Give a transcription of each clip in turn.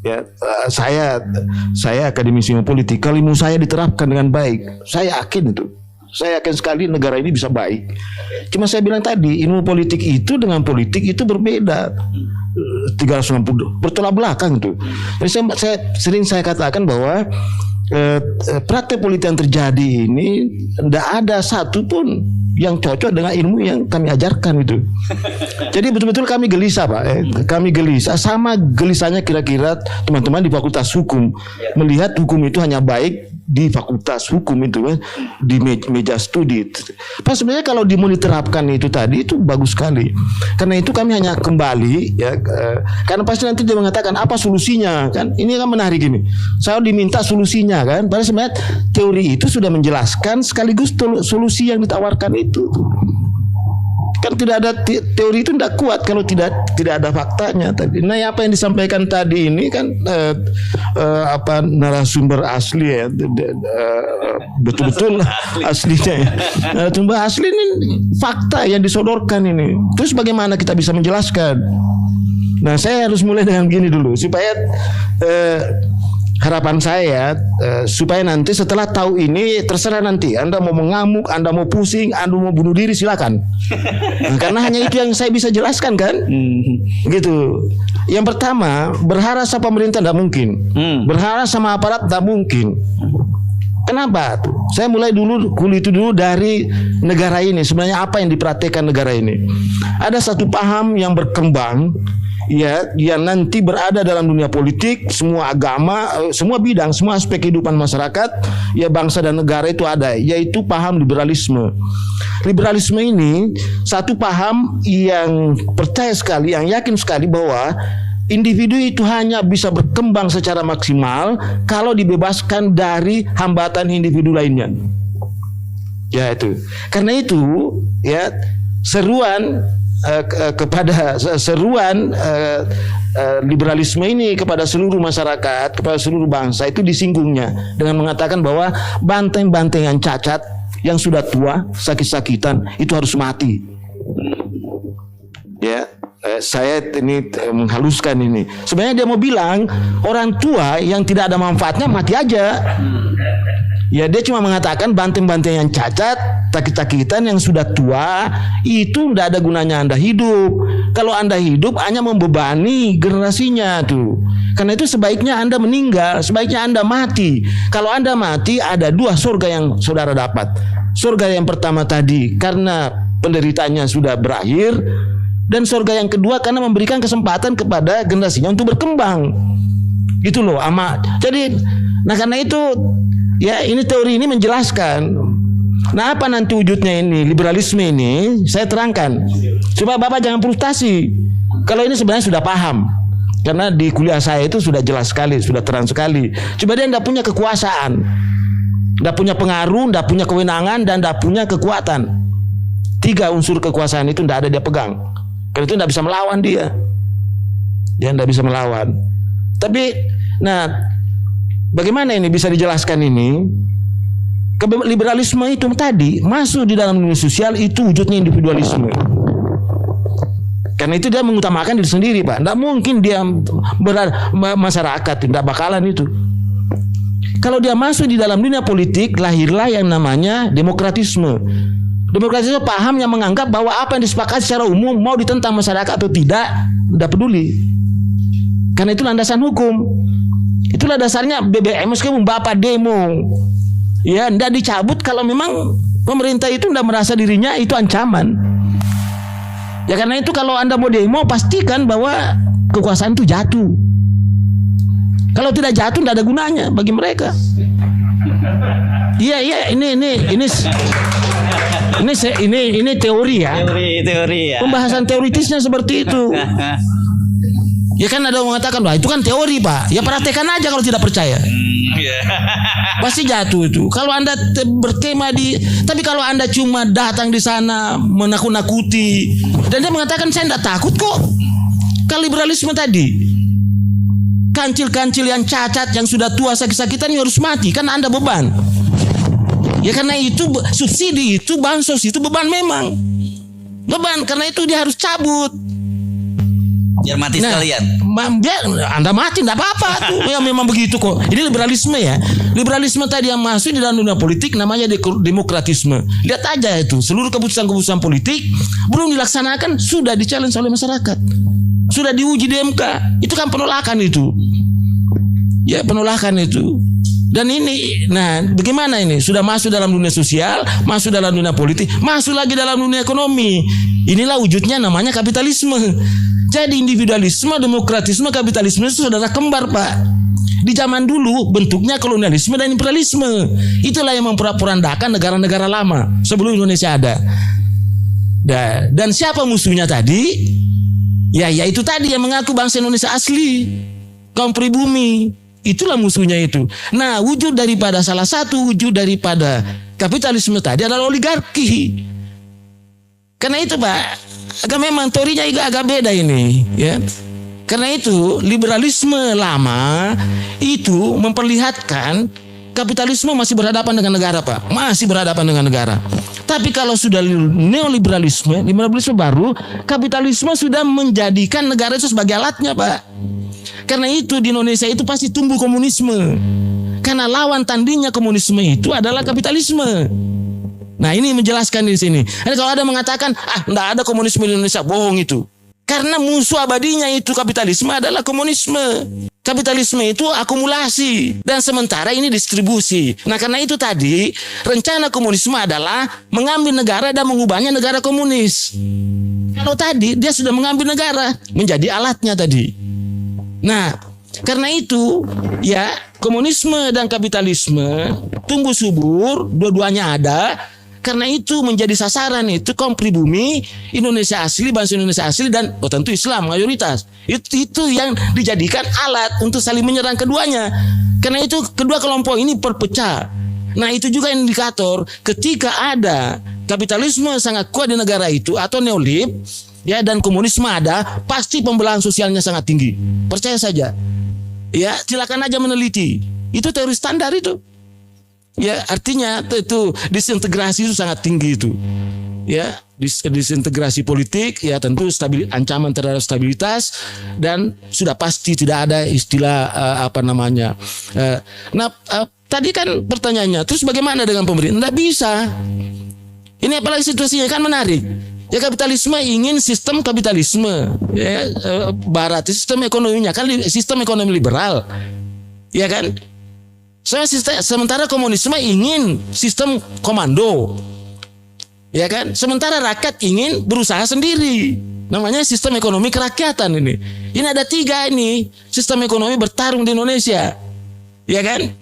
Ya, saya akademisi ilmu politik. Kalau ilmu saya diterapkan dengan baik, saya yakin itu. Saya yakin sekali negara ini bisa baik. Cuma saya bilang tadi, ilmu politik itu dengan politik itu berbeda. 360 bertolak belakang itu. Jadi saya katakan bahwa praktek politik yang terjadi ini tidak ada satu pun yang cocok dengan ilmu yang kami ajarkan itu. Jadi betul-betul kami gelisah Pak. Kami gelisah, sama gelisahnya kira-kira teman-teman di Fakultas Hukum melihat hukum itu hanya baik di Fakultas Hukum itu di meja studi. Pas sebenarnya kalau diterapkan itu tadi itu bagus sekali. Karena itu kami hanya kembali ya, karena pasti nanti dia mengatakan apa solusinya kan? Ini kan menarik ini. Saya diminta solusinya kan. Padahal sebenarnya teori itu sudah menjelaskan sekaligus solusi yang ditawarkan itu. Kan tidak ada teori itu tidak kuat kalau tidak ada faktanya tadi. Nah, apa yang disampaikan tadi ini kan narasumber asli ya, betul-betul aslinya ya. Narasumber asli ini fakta yang disodorkan ini. Terus bagaimana kita bisa menjelaskan? Nah, saya harus mulai dengan gini dulu supaya harapan saya supaya nanti setelah tahu ini terserah nanti Anda mau mengamuk, Anda mau pusing, Anda mau bunuh diri silakan. Nah, karena hanya itu yang saya bisa jelaskan kan. Gitu. Yang pertama, berharap sama pemerintah tidak mungkin. Berharap sama aparat tidak mungkin. Kenapa? Saya mulai dulu kulit itu dulu dari negara ini. Sebenarnya apa yang dipraktekkan negara ini? Ada satu paham yang berkembang ya, yang nanti berada dalam dunia politik, semua agama, semua bidang, semua aspek kehidupan masyarakat, ya bangsa dan negara itu ada, yaitu paham liberalisme. Liberalisme ini satu paham yang percaya sekali, yang yakin sekali bahwa individu itu hanya bisa berkembang secara maksimal kalau dibebaskan dari hambatan individu lainnya. Ya itu. Karena itu ya seruan liberalisme ini kepada seluruh masyarakat, kepada seluruh bangsa itu disinggungnya dengan mengatakan bahwa banteng-banteng yang cacat, yang sudah tua, sakit-sakitan itu harus mati. Ya, saya ini menghaluskan ini. Sebenarnya dia mau bilang orang tua yang tidak ada manfaatnya mati aja. Ya, dia cuma mengatakan banteng-banteng yang cacat, sakit-sakitan yang sudah tua itu tidak ada gunanya Anda hidup. Kalau Anda hidup hanya membebani generasinya tuh. Karena itu sebaiknya Anda meninggal, sebaiknya Anda mati. Kalau Anda mati ada dua surga yang saudara dapat. Surga yang pertama tadi karena penderitaannya sudah berakhir, dan surga yang kedua karena memberikan kesempatan kepada generasinya untuk berkembang. Gitu loh, amat. Jadi, nah karena itu ya ini teori ini menjelaskan. Nah apa nanti wujudnya ini liberalisme ini saya terangkan. Coba Bapak jangan frustasi. Kalau ini sebenarnya sudah paham. Karena di kuliah saya itu sudah jelas sekali, sudah terang sekali. Coba dia tidak punya kekuasaan, tidak punya pengaruh, tidak punya kewenangan, dan tidak punya kekuatan. 3 unsur kekuasaan itu tidak ada dia pegang. Karena itu tidak bisa melawan dia. Dia tidak bisa melawan. Tapi, nah, bagaimana ini bisa dijelaskan ini? Liberalisme itu tadi masuk di dalam dunia sosial itu wujudnya individualisme. Karena itu dia mengutamakan diri sendiri, Pak. Tidak mungkin dia masyarakat, tidak bakalan itu. Kalau dia masuk di dalam dunia politik, lahirlah yang namanya demokratisme. Demokratisme paham yang menganggap bahwa apa yang disepakati secara umum mau ditentang masyarakat atau tidak peduli. Karena itu landasan hukum. Itulah dasarnya BBM meskipun Bapak demo, ya tidak dicabut kalau memang pemerintah itu tidak merasa dirinya itu ancaman. Ya karena itu kalau Anda mau demo pastikan bahwa kekuasaan itu jatuh. Kalau tidak jatuh tidak ada gunanya bagi mereka. Iya ini teori ya. Teori ya. Pembahasan teoritisnya seperti itu. Ya kan ada yang mengatakan, wah itu kan teori Pak. Ya praktekkan aja kalau tidak percaya. Pasti jatuh itu. Kalau Anda berkemah tapi kalau Anda cuma datang di sana menakut-nakuti, dan dia mengatakan saya tidak takut kok. Kalau liberalisme tadi, kancil-kancil yang cacat, yang sudah tua sakit-sakitan harus mati, kan Anda beban. Ya karena itu subsidi itu, bansos itu beban memang. Beban, karena itu dia harus cabut. Biar mati sekalian. Biar Anda mati enggak apa-apa tuh. Ya memang begitu kok. Ini liberalisme ya. Liberalisme tadi yang masuk di dalam dunia politik namanya demokratisme. Lihat aja itu, seluruh keputusan-keputusan politik belum dilaksanakan sudah di-challenge oleh masyarakat. Sudah diuji di MK. Itu kan penolakan itu. Ya, penolakan itu. Dan ini, nah bagaimana ini? Sudah masuk dalam dunia sosial, masuk dalam dunia politik, masuk lagi dalam dunia ekonomi. Inilah wujudnya namanya kapitalisme. Jadi individualisme, demokratisme, kapitalisme itu saudara kembar, Pak. Di zaman dulu bentuknya kolonialisme dan imperialisme. Itulah yang memporak-porandakan negara-negara lama sebelum Indonesia ada. Dan siapa musuhnya tadi? Ya itu tadi yang mengaku bangsa Indonesia asli, kaum pribumi. Itulah musuhnya itu. Nah, salah satu wujud daripada kapitalisme tadi adalah oligarki. Karena itu, Pak, memang teorinya agak beda ini, ya. Karena itu liberalisme lama itu memperlihatkan kapitalisme masih berhadapan dengan negara, Pak. Masih berhadapan dengan negara. Tapi kalau sudah neoliberalisme baru, kapitalisme sudah menjadikan negara itu sebagai alatnya, Pak. Karena itu di Indonesia itu pasti tumbuh komunisme. Karena lawan tandingnya komunisme itu adalah kapitalisme. Nah, ini menjelaskan di sini. Jadi kalau ada mengatakan, enggak ada komunisme di Indonesia, bohong itu. Karena musuh abadinya itu kapitalisme adalah komunisme. Kapitalisme itu akumulasi dan sementara ini distribusi. Nah, karena itu tadi rencana komunisme adalah mengambil negara dan mengubahnya negara komunis. Kalau tadi dia sudah mengambil negara menjadi alatnya tadi. Nah, karena itu ya komunisme dan kapitalisme tumbuh subur, dua-duanya ada. Karena itu menjadi sasaran itu kaum pribumi Indonesia asli, bangsa Indonesia asli dan tentu Islam mayoritas. Itu yang dijadikan alat untuk saling menyerang keduanya. Karena itu kedua kelompok ini berpecah. Nah, itu juga indikator ketika ada kapitalisme sangat kuat di negara itu atau neolib ya dan komunisme ada, pasti pembelahan sosialnya sangat tinggi. Percaya saja. Ya, silakan aja meneliti. Itu teori standar itu. Ya, artinya itu disintegrasi itu sangat tinggi itu. Ya, disintegrasi politik ya tentu ancaman terhadap stabilitas dan sudah pasti tidak ada istilah tadi kan pertanyaannya, terus bagaimana dengan pemerintah? Tidak bisa. Ini apalagi situasinya kan menarik. Ya, kapitalisme ingin sistem kapitalisme ya, barat sistem ekonominya kan sistem ekonomi liberal. Ya kan? Sementara komunisme ingin sistem komando. Ya kan? Sementara rakyat ingin berusaha sendiri. Namanya sistem ekonomi kerakyatan ini. Ini ada 3 ini. Sistem ekonomi bertarung di Indonesia. Ya kan?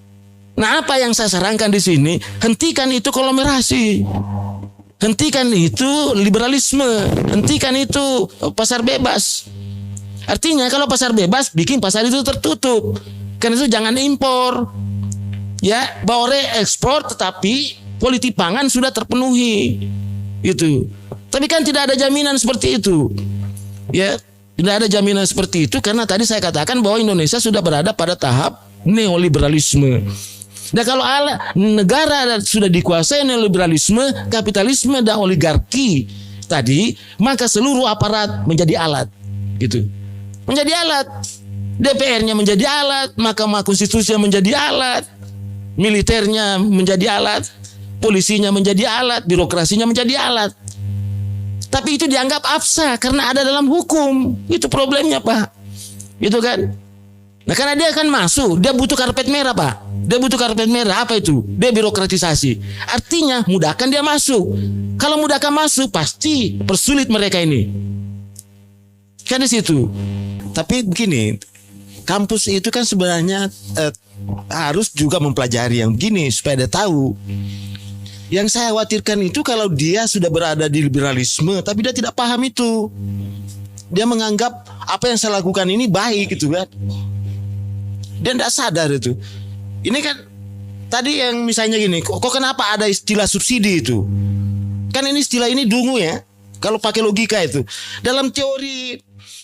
Nah, apa yang saya sarankan di sini? Hentikan itu konglomerasi. Hentikan itu liberalisme. Hentikan itu pasar bebas. Artinya kalau pasar bebas, bikin pasar itu tertutup. Karena itu jangan impor. Ya, boleh ekspor tetapi politik pangan sudah terpenuhi. Itu. Tapi kan tidak ada jaminan seperti itu. Ya, tidak ada jaminan seperti itu karena tadi saya katakan bahwa Indonesia sudah berada pada tahap neoliberalisme. Dan kalau negara sudah dikuasai neoliberalisme, kapitalisme dan oligarki tadi, maka seluruh aparat menjadi alat. Gitu. Menjadi alat. DPR-nya menjadi alat, Mahkamah Konstitusi menjadi alat. Militernya menjadi alat, polisinya menjadi alat, birokrasinya menjadi alat. Tapi itu dianggap absah karena ada dalam hukum. Itu problemnya, Pak. Gitu kan? Nah, karena dia akan masuk, dia butuh karpet merah, Pak. Dia butuh karpet merah, apa itu? Debirokratisasi. Artinya mudahkan dia masuk. Kalau mudahkan masuk, pasti persulit mereka ini. Kan di situ. Tapi begini, kampus itu kan sebenarnya harus juga mempelajari yang begini supaya dia tahu. Yang saya khawatirkan itu kalau dia sudah berada di liberalisme tapi dia tidak paham itu. Dia menganggap apa yang saya lakukan ini baik gitu kan. Dia tidak sadar itu. Ini kan tadi yang misalnya gini, kok kenapa ada istilah subsidi itu? Kan ini istilah ini dungu ya. Kalau pakai logika itu. Dalam teori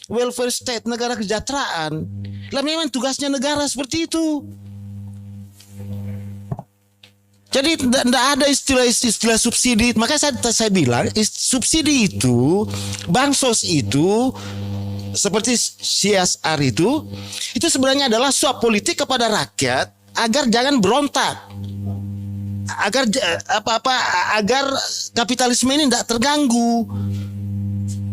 welfare state, negara kesejahteraan, lah memang tugasnya negara seperti itu. Jadi tidak ada istilah subsidi. Makanya saya bilang subsidi itu, bansos itu seperti CSR itu sebenarnya adalah suap politik kepada rakyat agar jangan berontak, agar kapitalisme ini tidak terganggu,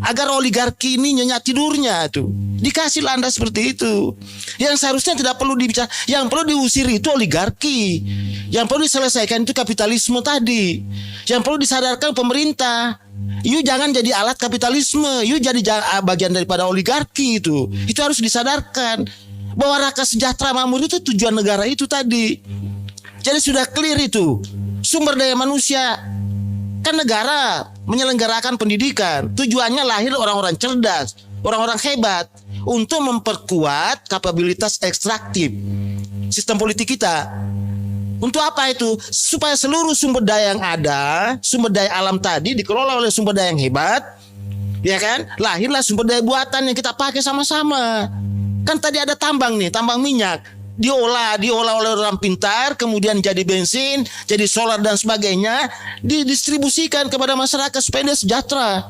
agar oligarki ini nyenyak tidurnya tuh. Dikasih landas seperti itu. Yang seharusnya tidak perlu dibicara, yang perlu diusir itu oligarki. Yang perlu diselesaikan itu kapitalisme tadi. Yang perlu disadarkan pemerintah. You jangan jadi alat kapitalisme, you jadi bagian daripada oligarki itu. Itu harus disadarkan bahwa rakyat sejahtera makmur itu tujuan negara itu tadi. Jadi sudah clear itu. Sumber daya manusia. Kan negara menyelenggarakan pendidikan, tujuannya lahir orang-orang cerdas, orang-orang hebat untuk memperkuat kapabilitas ekstraktif sistem politik kita. Untuk apa itu? Supaya seluruh sumber daya yang ada, sumber daya alam tadi dikelola oleh sumber daya yang hebat, ya kan? Lahirlah sumber daya buatan yang kita pakai sama-sama. Kan tadi ada tambang nih, tambang minyak. Diolah oleh orang pintar, kemudian jadi bensin, jadi solar dan sebagainya, didistribusikan kepada masyarakat supaya dia sejahtera,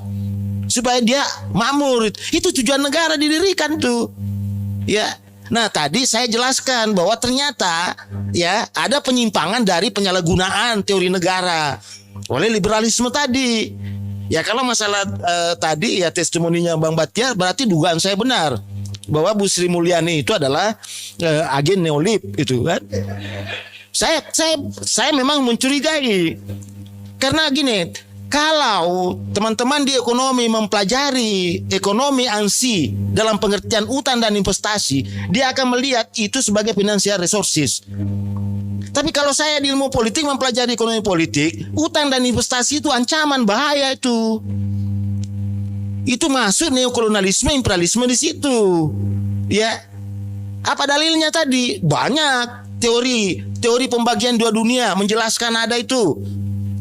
supaya dia makmur. Itu tujuan negara didirikan tuh. Ya. Nah, tadi saya jelaskan bahwa ternyata ya ada penyimpangan dari penyalahgunaan teori negara oleh liberalisme tadi. Ya kalau masalah tadi ya testimoninya Bang Batiar, berarti dugaan saya benar bahwa Bu Sri Mulyani itu adalah agen neolib itu kan. Saya memang mencurigai karena gini, kalau teman-teman di ekonomi mempelajari ekonomi ANSI dalam pengertian utang dan investasi, dia akan melihat itu sebagai financial resources. Tapi kalau saya di ilmu politik mempelajari ekonomi politik, utang dan investasi itu ancaman, bahaya itu. Itu masuk neokolonialisme, imperialisme di situ. Ya. Apa dalilnya tadi? Banyak teori pembagian dua dunia menjelaskan ada itu.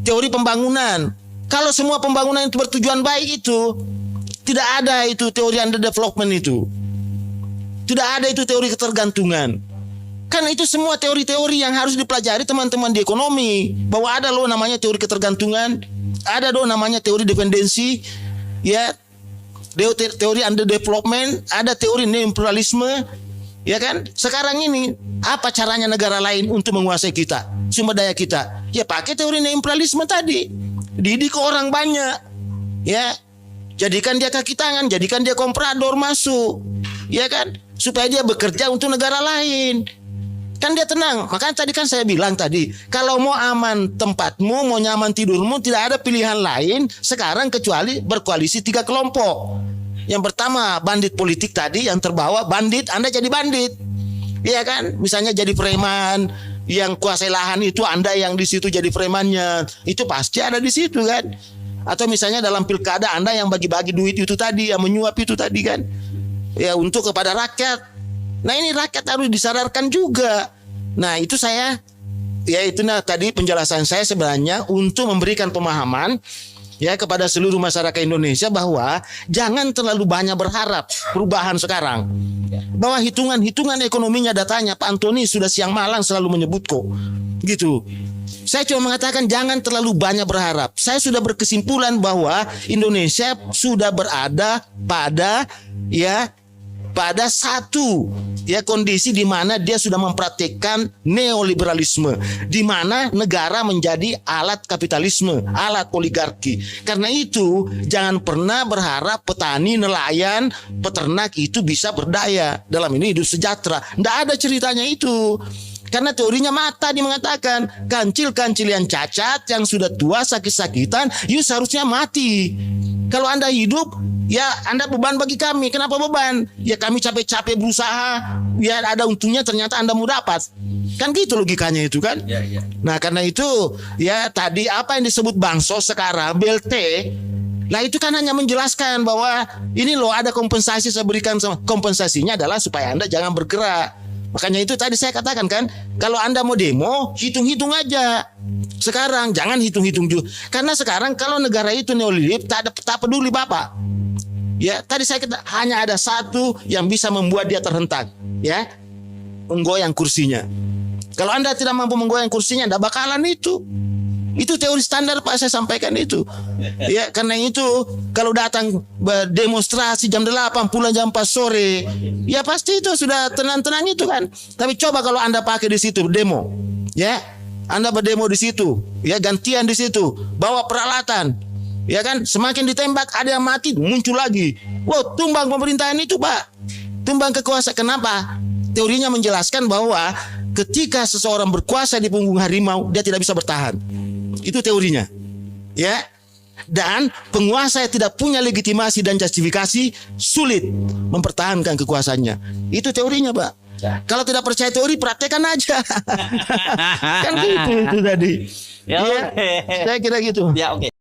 Teori pembangunan. Kalau semua pembangunan itu bertujuan baik itu, tidak ada itu teori underdevelopment itu. Tidak ada itu teori ketergantungan. Kan itu semua teori-teori yang harus dipelajari teman-teman di ekonomi. Bahwa ada loh namanya teori ketergantungan, ada loh namanya teori dependensi, ya. Teori underdevelopment, ada teori neoimperialisme, ya kan? Sekarang ini apa caranya negara lain untuk menguasai kita, sumber daya kita? Ya pakai teori neoimperialisme tadi. Didik orang banyak, ya. Jadikan dia kaki tangan, jadikan dia komprador masuk, ya kan? Supaya dia bekerja untuk negara lain. Kan dia tenang. Makanya tadi kan saya bilang tadi, kalau mau aman tempatmu, mau nyaman tidurmu, tidak ada pilihan lain sekarang kecuali berkoalisi 3 kelompok. Yang pertama bandit politik tadi yang terbawa, bandit, Anda jadi bandit. Iya kan? Misalnya jadi preman, yang kuasai lahan itu Anda yang di situ jadi premannya. Itu pasti ada di situ kan? Atau misalnya dalam pilkada Anda yang bagi-bagi duit itu tadi, yang menyuap itu tadi kan? Ya untuk kepada rakyat. Nah ini rakyat harus disadarkan juga. Nah itu saya, ya itu tadi penjelasan saya sebenarnya untuk memberikan pemahaman ya kepada seluruh masyarakat Indonesia bahwa jangan terlalu banyak berharap perubahan sekarang. Bahwa hitungan ekonominya datanya Pak Antoni sudah siang malam selalu menyebut kok. Gitu. Saya cuma mengatakan jangan terlalu banyak berharap. Saya sudah berkesimpulan bahwa Indonesia sudah berada pada satu kondisi di mana dia sudah mempraktikkan neoliberalisme, di mana negara menjadi alat kapitalisme, alat oligarki. Karena itu jangan pernah berharap petani, nelayan, peternak itu bisa berdaya, dalam ini hidup sejahtera. Tidak ada ceritanya itu. Karena teorinya mata, dia mengatakan kancil-kancil yang cacat, yang sudah tua, sakit-sakitan, seharusnya mati. Kalau Anda hidup, ya Anda beban bagi kami. Kenapa beban? Ya kami capek-capek berusaha, ya ada untungnya ternyata Anda mau dapat. Kan gitu logikanya itu kan? Ya. Nah karena itu, ya tadi apa yang disebut bansos sekarang, BLT, nah itu kan hanya menjelaskan bahwa ini loh ada kompensasi saya berikan. Kompensasinya adalah supaya Anda jangan bergerak. Makanya itu tadi saya katakan kan, kalau Anda mau demo, hitung-hitung aja. Sekarang jangan hitung-hitung juga. Karena sekarang kalau negara itu neolib, tak peduli Bapak. Ya, tadi saya kata hanya ada satu yang bisa membuat dia terhentak, ya. Menggoyang kursinya. Kalau Anda tidak mampu menggoyang kursinya, Anda bakalan itu. Itu teori standar Pak, saya sampaikan itu. Ya, karena itu kalau datang demonstrasi jam 8 pulang jam 4 sore, ya pasti itu sudah tenang-tenang itu kan. Tapi coba kalau Anda pakai di situ demo, ya. Anda berdemo di situ, ya gantian di situ, bawa peralatan. Ya kan, semakin ditembak ada yang mati, muncul lagi. Wow, tumbang pemerintahan itu Pak. Tumbang kekuasaan. Kenapa? Teorinya menjelaskan bahwa ketika seseorang berkuasa di punggung harimau, dia tidak bisa bertahan. Itu teorinya. Ya. Dan penguasa yang tidak punya legitimasi dan justifikasi sulit mempertahankan kekuasaannya. Itu teorinya, Pak. Kalau tidak percaya teori, praktekkan aja. Kan gitu itu tadi. Ya, ya, oke. saya kira gitu. Ya, oke.